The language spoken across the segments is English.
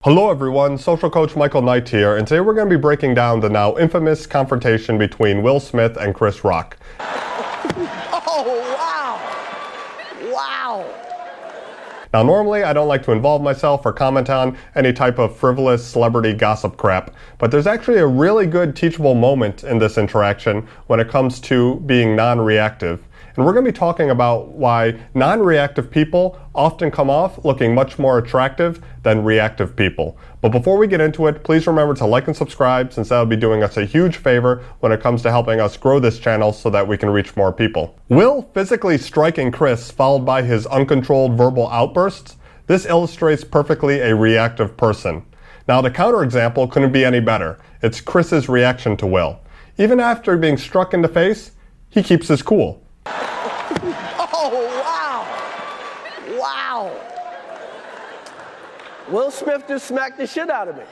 Hello everyone, Social Coach Michael Knight here, and today we're going to be breaking down the now infamous confrontation between Will Smith and Chris Rock. Oh, wow! Wow! Now normally I don't like to involve myself or comment on any type of frivolous celebrity gossip crap, but there's actually a really good teachable moment in this interaction when it comes to being non-reactive. And we're going to be talking about why non-reactive people often come off looking much more attractive than reactive people. But before we get into it, please remember to like and subscribe, since that will be doing us a huge favor when it comes to helping us grow this channel so that we can reach more people. Will physically striking Chris, followed by his uncontrolled verbal outbursts, this illustrates perfectly a reactive person. Now the counterexample couldn't be any better. It's Chris's reaction to Will. Even after being struck in the face, he keeps his cool. Oh, wow! Wow! Will Smith just smacked the shit out of me.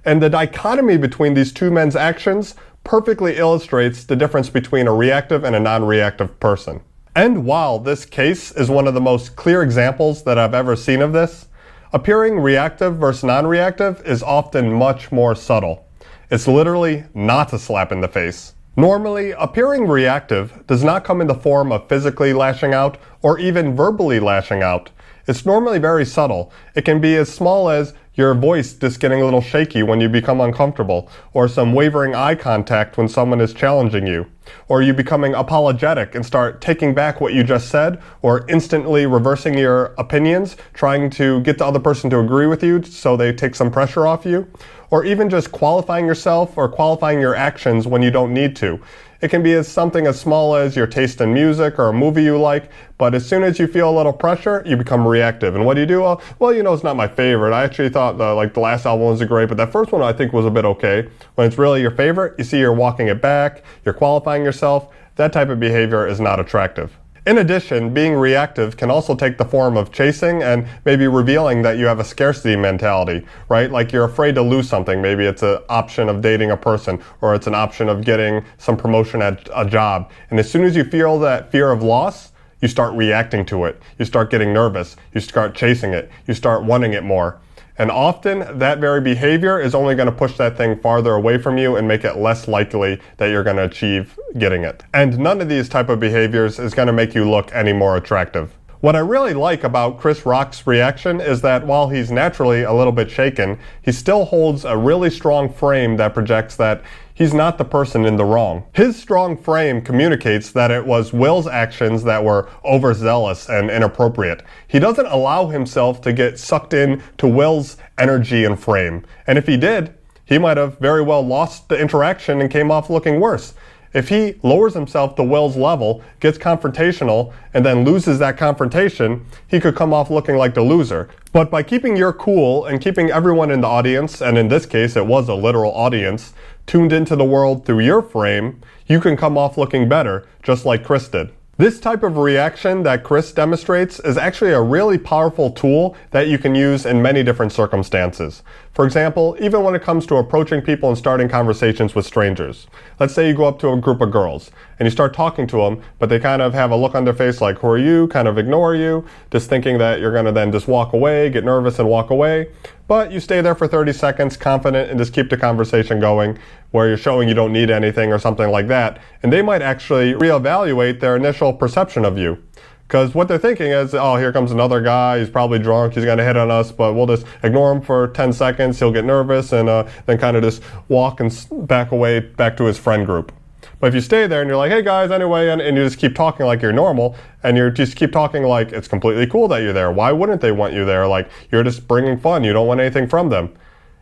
And the dichotomy between these two men's actions perfectly illustrates the difference between a reactive and a non-reactive person. And while this case is one of the most clear examples that I've ever seen of this, appearing reactive versus non-reactive is often much more subtle. It's literally not a slap in the face. Normally, appearing reactive does not come in the form of physically lashing out or even verbally lashing out. It's normally very subtle. It can be as small as your voice just getting a little shaky when you become uncomfortable, or some wavering eye contact when someone is challenging you, or you becoming apologetic and start taking back what you just said, or instantly reversing your opinions, trying to get the other person to agree with you so they take some pressure off you, or even just qualifying yourself or qualifying your actions when you don't need to. It can be something as small as your taste in music or a movie you like, but as soon as you feel a little pressure, you become reactive. And what do? Well, you know, it's not my favorite. I actually thought the last album was great, but that first one I think was a bit okay. When it's really your favorite, you see you're walking it back, you're qualifying yourself. That type of behavior is not attractive. In addition, being reactive can also take the form of chasing and maybe revealing that you have a scarcity mentality, right? Like you're afraid to lose something. Maybe it's an option of dating a person, or it's an option of getting some promotion at a job. And as soon as you feel that fear of loss, you start reacting to it. You start getting nervous. You start chasing it. You start wanting it more. And often that very behavior is only going to push that thing farther away from you and make it less likely that you're going to achieve getting it. And none of these type of behaviors is going to make you look any more attractive. What I really like about Chris Rock's reaction is that while he's naturally a little bit shaken, he still holds a really strong frame that projects that he's not the person in the wrong. His strong frame communicates that it was Will's actions that were overzealous and inappropriate. He doesn't allow himself to get sucked in to Will's energy and frame. And if he did, he might have very well lost the interaction and came off looking worse. If he lowers himself to Will's level, gets confrontational, and then loses that confrontation, he could come off looking like the loser. But by keeping your cool and keeping everyone in the audience, and in this case it was a literal audience, tuned into the world through your frame, you can come off looking better, just like Chris did. This type of reaction that Chris demonstrates is actually a really powerful tool that you can use in many different circumstances. For example, even when it comes to approaching people and starting conversations with strangers. Let's say you go up to a group of girls and you start talking to them, but they kind of have a look on their face like, who are you? Kind of ignore you, just thinking that you're going to then just walk away, get nervous and walk away. But you stay there for 30 seconds, confident, and just keep the conversation going, where you're showing you don't need anything or something like that. And they might actually reevaluate their initial perception of you. Because what they're thinking is, oh, here comes another guy, he's probably drunk, he's going to hit on us, but we'll just ignore him for 10 seconds, he'll get nervous, and then kind of just walk and back away, back to his friend group. But if you stay there and you're like, hey guys, anyway, and you just keep talking like you're normal, and you just keep talking like it's completely cool that you're there. Why wouldn't they want you there? Like, you're just bringing fun, you don't want anything from them.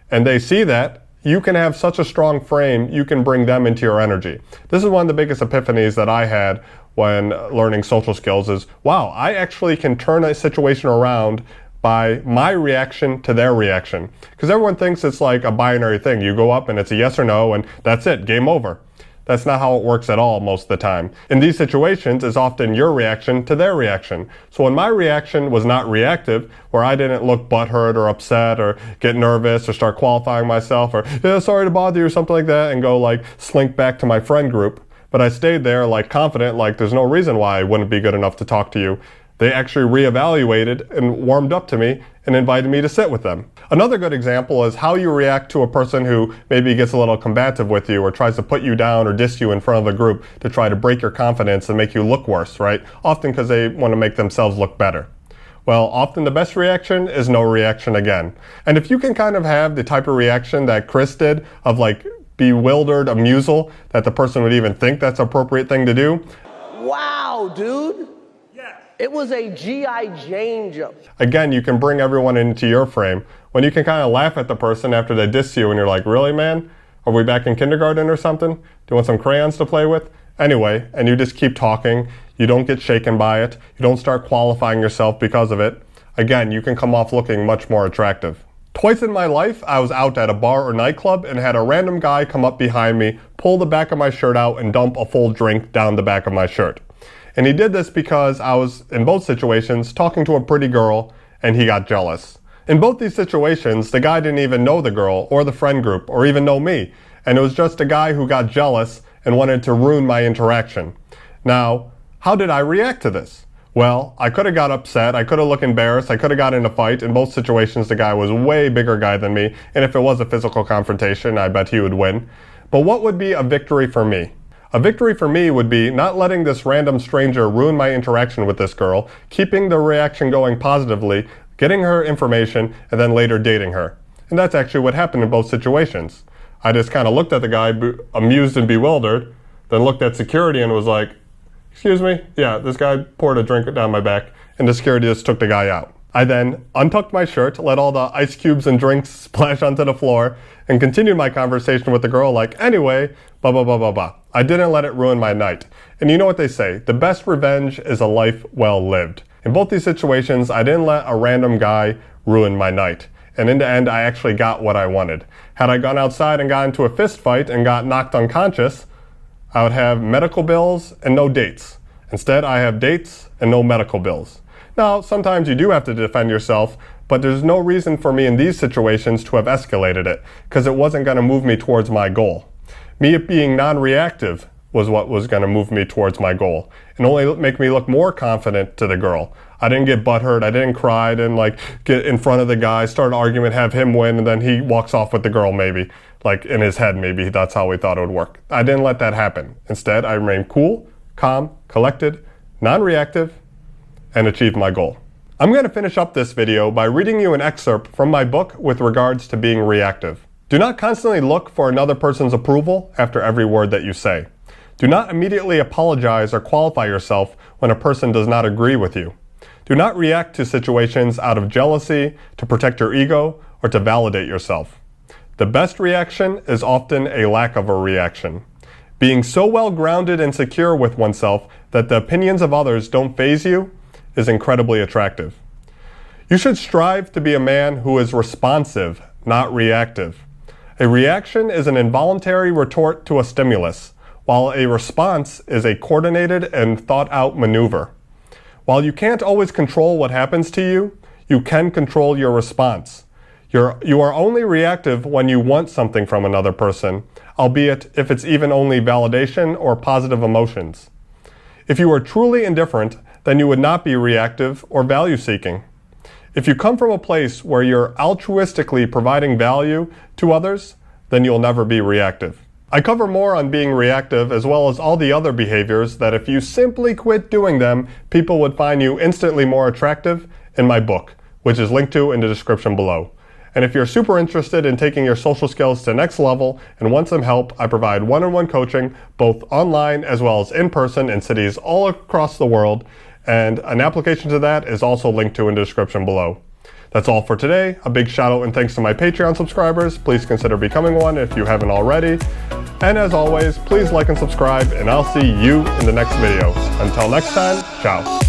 And they see that, you can have such a strong frame, you can bring them into your energy. This is one of the biggest epiphanies that I had when learning social skills is, wow, I actually can turn a situation around by my reaction to their reaction. Because everyone thinks it's like a binary thing. You go up and it's a yes or no and that's it, game over. That's not how it works at all most of the time. In these situations, it's often your reaction to their reaction. So when my reaction was not reactive, where I didn't look butthurt or upset or get nervous or start qualifying myself or, yeah, sorry to bother you or something like that, and go like slink back to my friend group, but I stayed there like confident, like there's no reason why I wouldn't be good enough to talk to you. They actually reevaluated and warmed up to me, and invited me to sit with them. Another good example is how you react to a person who maybe gets a little combative with you or tries to put you down or diss you in front of a group to try to break your confidence and make you look worse, right? Often because they want to make themselves look better. Well, often the best reaction is no reaction again. And if you can kind of have the type of reaction that Chris did of like bewildered amusal, that the person would even think that's an appropriate thing to do. Wow, dude. It was a G.I. Jane jump. Again, you can bring everyone into your frame. When you can kind of laugh at the person after they diss you and you're like, really, man? Are we back in kindergarten or something? Do you want some crayons to play with? Anyway, and you just keep talking. You don't get shaken by it. You don't start qualifying yourself because of it. Again, you can come off looking much more attractive. Twice in my life, I was out at a bar or nightclub and had a random guy come up behind me, pull the back of my shirt out, and dump a full drink down the back of my shirt. And he did this because I was, in both situations, talking to a pretty girl, and he got jealous. In both these situations, the guy didn't even know the girl, or the friend group, or even know me. And it was just a guy who got jealous and wanted to ruin my interaction. Now, how did I react to this? Well, I could have got upset, I could have looked embarrassed, I could have got in a fight. In both situations, the guy was a way bigger guy than me, and if it was a physical confrontation, I bet he would win. But what would be a victory for me? A victory for me would be not letting this random stranger ruin my interaction with this girl, keeping the reaction going positively, getting her information, and then later dating her. And that's actually what happened in both situations. I just kind of looked at the guy, amused and bewildered, then looked at security and was like, excuse me? Yeah, this guy poured a drink down my back, and the security just took the guy out. I then untucked my shirt, let all the ice cubes and drinks splash onto the floor, and continued my conversation with the girl like, anyway, blah, blah, blah, blah, blah. I didn't let it ruin my night. And you know what they say, the best revenge is a life well lived. In both these situations, I didn't let a random guy ruin my night. And in the end, I actually got what I wanted. Had I gone outside and got into a fist fight and got knocked unconscious, I would have medical bills and no dates. Instead, I have dates and no medical bills. Now, sometimes you do have to defend yourself, but there's no reason for me in these situations to have escalated it, because it wasn't going to move me towards my goal. Me being non-reactive was what was going to move me towards my goal, and only make me look more confident to the girl. I didn't get butthurt, I didn't cry, I didn't like get in front of the guy, start an argument, have him win, and then he walks off with the girl maybe. Like in his head maybe, that's how he thought it would work. I didn't let that happen. Instead, I remained cool, calm, collected, non-reactive, and achieve my goal. I'm going to finish up this video by reading you an excerpt from my book with regards to being reactive. Do not constantly look for another person's approval after every word that you say. Do not immediately apologize or qualify yourself when a person does not agree with you. Do not react to situations out of jealousy, to protect your ego, or to validate yourself. The best reaction is often a lack of a reaction. Being so well grounded and secure with oneself that the opinions of others don't faze you is incredibly attractive. You should strive to be a man who is responsive, not reactive. A reaction is an involuntary retort to a stimulus, while a response is a coordinated and thought-out maneuver. While you can't always control what happens to you, you can control your response. You are only reactive when you want something from another person, albeit if it's even only validation or positive emotions. If you are truly indifferent, then you would not be reactive or value-seeking. If you come from a place where you're altruistically providing value to others, then you'll never be reactive. I cover more on being reactive as well as all the other behaviors that if you simply quit doing them, people would find you instantly more attractive in my book, which is linked to in the description below. And if you're super interested in taking your social skills to the next level and want some help, I provide one-on-one coaching, both online as well as in person in cities all across the world. And an application to that is also linked to in the description below. That's all for today. A big shout out and thanks to my Patreon subscribers. Please consider becoming one if you haven't already. And as always, please like and subscribe, and I'll see you in the next video. Until next time, ciao.